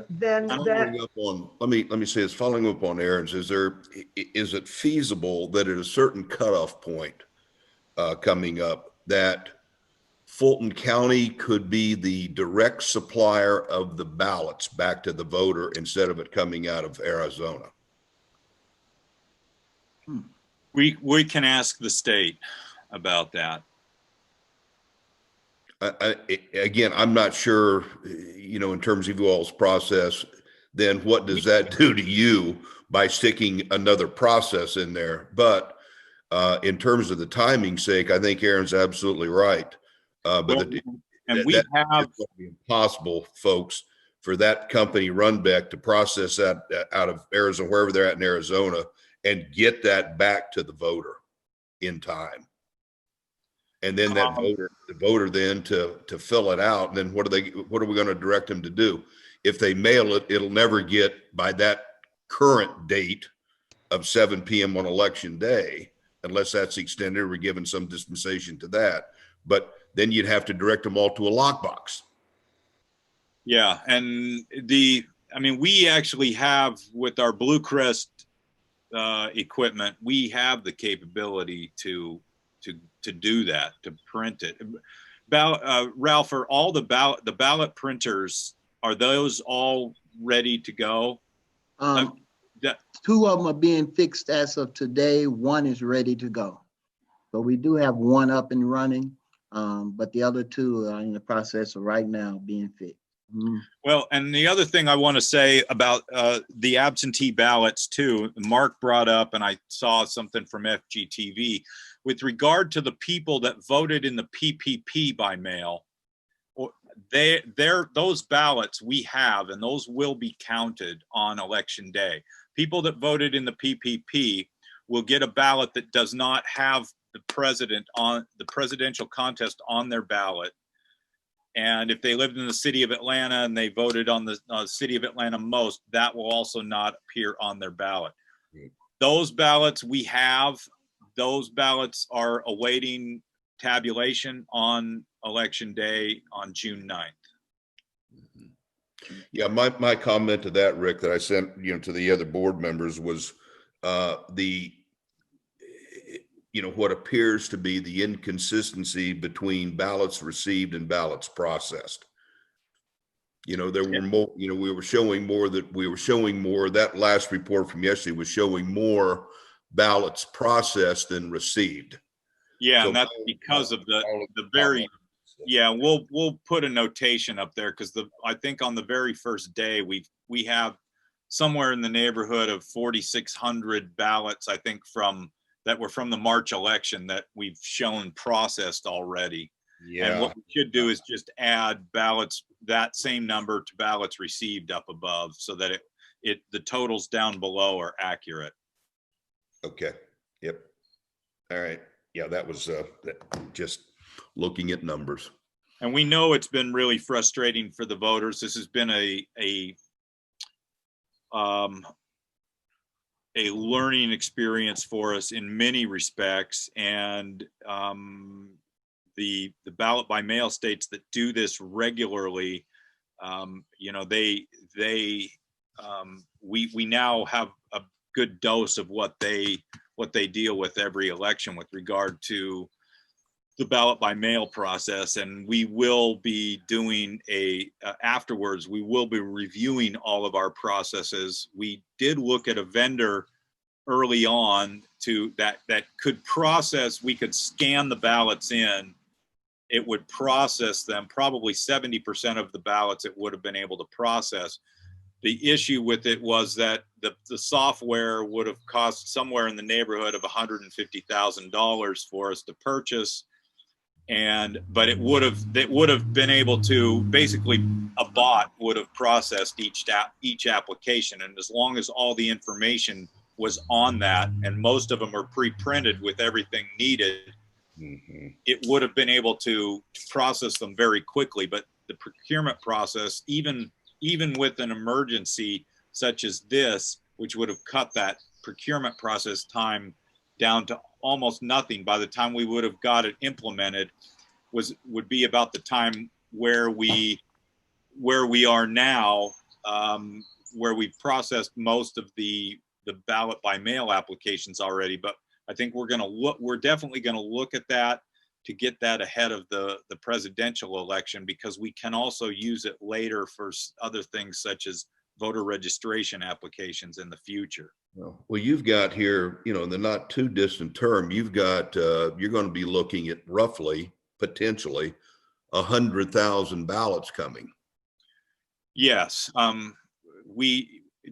then that, Following up on, let me say this, following up on Aaron's, is it feasible that at a certain cutoff point coming up that Fulton County could be the direct supplier of the ballots back to the voter instead of it coming out of Arizona? We can ask the state about that. Again, I'm not sure, in terms of you all's process, then what does that do to you by sticking another process in there? But in terms of the timing sake, I think Aaron's absolutely right. But we have impossible, folks, for that company Runbeck to process that out of Arizona, wherever they're at in Arizona, and get that back to the voter in time. And then that voter then to fill it out. And then what are we going to direct them to do? If they mail it, it'll never get by that current date of 7 p.m. on election day, unless that's extended or we're given some dispensation to that. But then you'd have to direct them all to a lockbox. Yeah. And we actually have, with our Blue Crest equipment, we have the capability to do that, to print it. Ralph, are all the ballot printers, are those all ready to go? 2 of them are being fixed as of today. 1 is ready to go. So we do have 1 up and running, but the other 2 are in the process of right now being fixed. Well, and the other thing I want to say about the absentee ballots too, Mark brought up, and I saw something from FGTV, with regard to the people that voted in the PPP by mail, those ballots we have, and those will be counted on election day. People that voted in the PPP will get a ballot that does not have the presidential contest on their ballot. And if they lived in the city of Atlanta and they voted on the city of Atlanta most, that will also not appear on their ballot. Those ballots we have, those ballots are awaiting tabulation on election day on June 9th. Yeah, my comment to that, Rick, that I sent to the other board members was what appears to be the inconsistency between ballots received and ballots processed. There were more, we were showing more, that last report from yesterday was showing more ballots processed than received. Yeah, so, and that's because of the very, yeah, we'll put a notation up there, because I think on the very first day we have somewhere in the neighborhood of 4,600 ballots, I think, that were from the March election that we've shown processed already. Yeah. And what we should do is just add ballots, that same number, to ballots received up above, so that the totals down below are accurate. Okay. Yep. All right. Yeah, that was just looking at numbers. And we know it's been really frustrating for the voters. This has been a learning experience for us in many respects. And the ballot by mail states that do this regularly, we now have a good dose of what they deal with every election with regard to the ballot by mail process. And we will be doing afterwards, we will be reviewing all of our processes. We did look at a vendor early on that could process, we could scan the ballots in, it would process them, probably 70% of the ballots it would have been able to process. The issue with it was that the software would have cost somewhere in the neighborhood of $150,000 for us to purchase. But it would have been able to, basically a bot would have processed each application. And as long as all the information was on that, and most of them are pre-printed with everything needed, it would have been able to process them very quickly. But the procurement process, even with an emergency such as this, which would have cut that procurement process time down to almost nothing by the time we would have got it implemented, would be about the time where we are now where we've processed most of the ballot by mail applications already. But I think we're definitely going to look at that to get that ahead of the presidential election, because we can also use it later for other things such as voter registration applications in the future. Well, you've got here, in the not too distant term, you've got, you're going to be looking at roughly, potentially 100,000 ballots coming. Yes.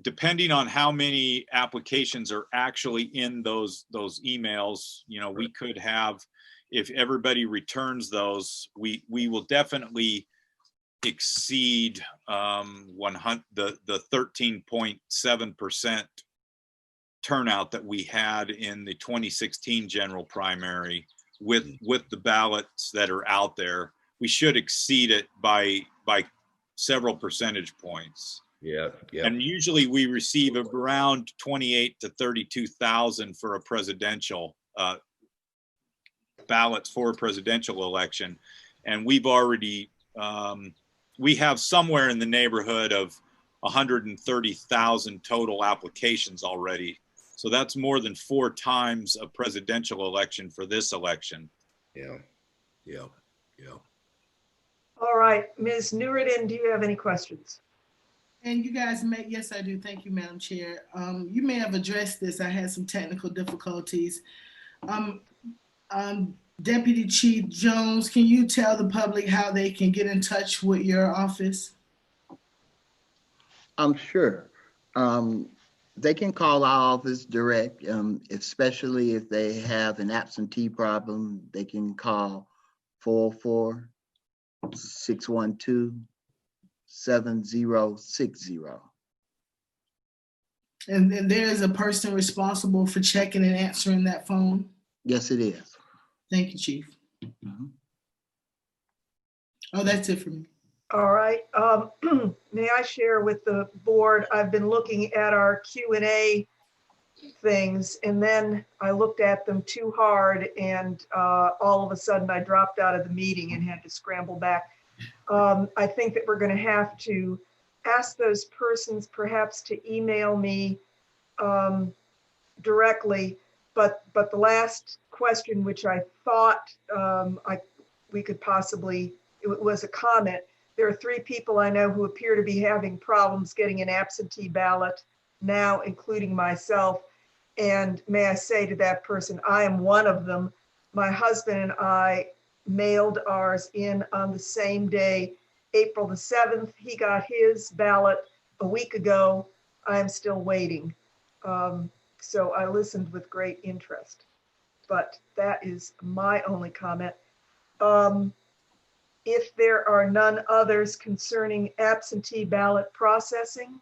Depending on how many applications are actually in those emails, we could have, if everybody returns those, we will definitely exceed the 13.7% turnout that we had in the 2016 general primary with the ballots that are out there. We should exceed it by several percentage points. Yeah. And usually we receive around 28 to 32,000 for a presidential ballots for a presidential election. And we've already, we have somewhere in the neighborhood of 130,000 total applications already. So that's more than 4 times a presidential election for this election. Yeah. All right, Ms. Newridden, do you have any questions? And you guys may, yes, I do. Thank you, Madam Chair. You may have addressed this. I had some technical difficulties. Deputy Chief Jones, can you tell the public how they can get in touch with your office? I'm sure. They can call our office direct, especially if they have an absentee problem. They can call 44612-7060. And there is a person responsible for checking and answering that phone? Yes, it is. Thank you, Chief. Mhm. Oh, that's it for me. All right. May I share with the board? I've been looking at our Q&A things, and then I looked at them too hard, and all of a sudden I dropped out of the meeting and had to scramble back. I think that we're going to have to ask those persons perhaps to email me directly. But the last question, which I thought we could possibly, it was a comment. There are 3 people I know who appear to be having problems getting an absentee ballot now, including myself. And may I say to that person, I am one of them. My husband and I mailed ours in on the same day, April the 7th. He got his ballot a week ago. I am still waiting. So I listened with great interest, but that is my only comment. If there are none others concerning absentee ballot processing,